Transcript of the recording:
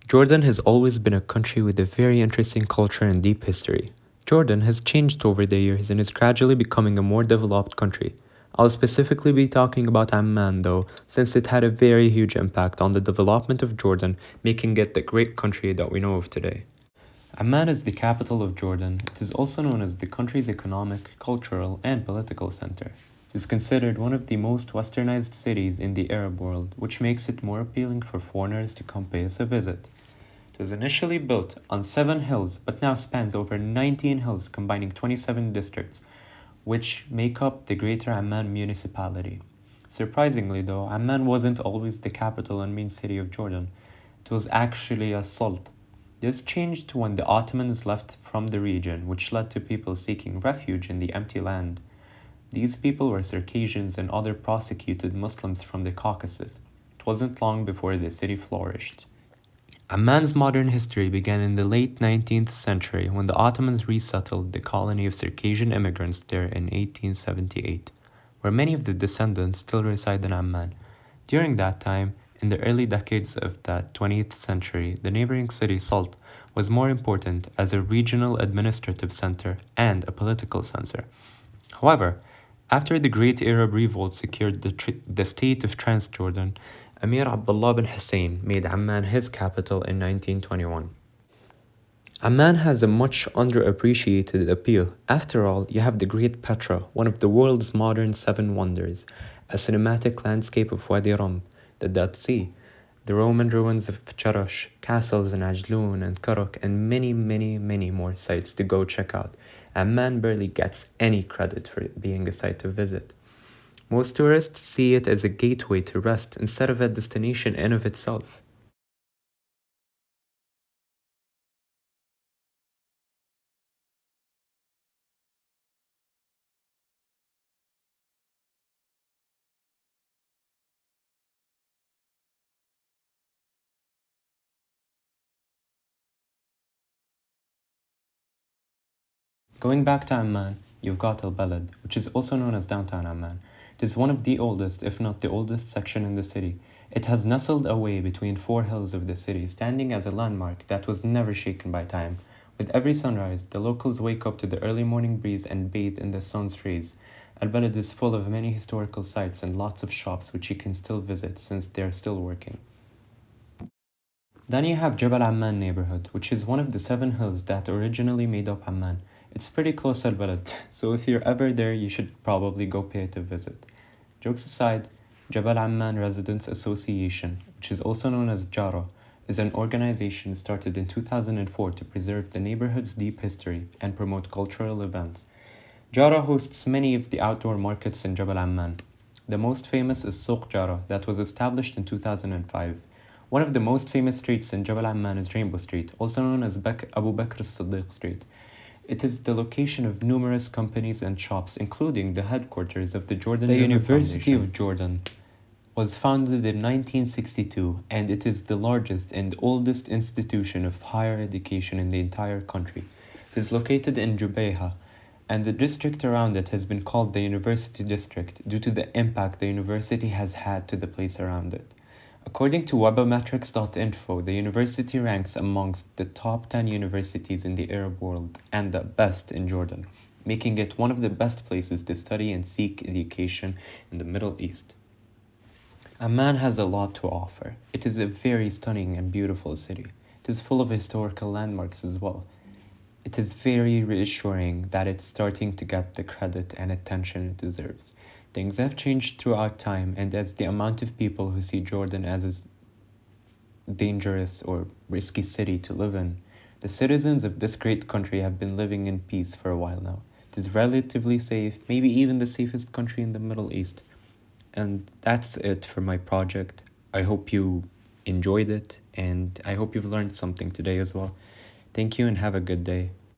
Jordan has always been a country with a very interesting culture and deep history. Jordan has changed over the years and is gradually becoming a more developed country. I'll specifically be talking about Amman though, since it had a very huge impact on the development of Jordan, making it the great country that we know of today. Amman is the capital of Jordan. It is also known as the country's economic, cultural, and political center. It is considered one of the most westernized cities in the Arab world, which makes it more appealing for foreigners to come pay us a visit. It was initially built on 7 hills, but now spans over 19 hills, combining 27 districts, which make up the Greater Amman municipality. Surprisingly, though, Amman wasn't always the capital and main city of Jordan. It was actually a salt. This changed when the Ottomans left from the region, which led to people seeking refuge in the empty land. These people were Circassians and other prosecuted Muslims from the Caucasus. It wasn't long before the city flourished. Amman's modern history began in the late 19th century when the Ottomans resettled the colony of Circassian immigrants there in 1878, where many of the descendants still reside in Amman. During that time, in the early decades of the 20th century, the neighboring city Salt was more important as a regional administrative center and a political center. However, after the Great Arab Revolt secured the state of Transjordan, Amir Abdullah bin Hussein made Amman his capital in 1921. Amman has a much underappreciated appeal. After all, you have the Great Petra, one of the world's modern seven wonders, a cinematic landscape of Wadi Rum, the Dead Sea, the Roman ruins of Charash, castles in Ajloon and Karok, and many more sites to go check out. Amman barely gets any credit for being a site to visit. Most tourists see it as a gateway to rest instead of a destination in of itself. Going back to Amman, you've got Al Balad, which is also known as downtown Amman. It is one of the oldest, if not the oldest, section in the city. It has nestled away between 4 hills of the city, standing as a landmark that was never shaken by time. With every sunrise, the locals wake up to the early morning breeze and bathe in the sun's rays. Al Balad is full of many historical sites and lots of shops which you can still visit since they're still working. Then you have Jabal Amman neighborhood, which is one of the 7 hills that originally made up Amman. It's pretty close Al Balad, so if you're ever there, you should probably go pay it a visit. Jokes aside, Jabal Amman Residents Association, which is also known as JARA, is an organization started in 2004 to preserve the neighborhood's deep history and promote cultural events. JARA hosts many of the outdoor markets in Jabal Amman. The most famous is Souq Jara, that was established in 2005. One of the most famous streets in Jabal Amman is Rainbow Street, also known as Abu Bakr as-Siddiq Street. It is the location of numerous companies and shops, including the headquarters of the Jordan River University of Jordan was founded in 1962, and it is the largest and oldest institution of higher education in the entire country. It is located in Jubayha, and the district around it has been called the University District due to the impact the university has had to the place around it. According to webometrics.info, the university ranks amongst the top 10 universities in the Arab world and the best in Jordan, making it one of the best places to study and seek education in the Middle East. Amman has a lot to offer. It is a very stunning and beautiful city. It is full of historical landmarks as well. It is very reassuring that it's starting to get the credit and attention it deserves. Things have changed throughout time, and as the amount of people who see Jordan as a dangerous or risky city to live in, the citizens of this great country have been living in peace for a while now. It is relatively safe, maybe even the safest country in the Middle East. And that's it for my project. I hope you enjoyed it, and I hope you've learned something today as well. Thank you and have a good day.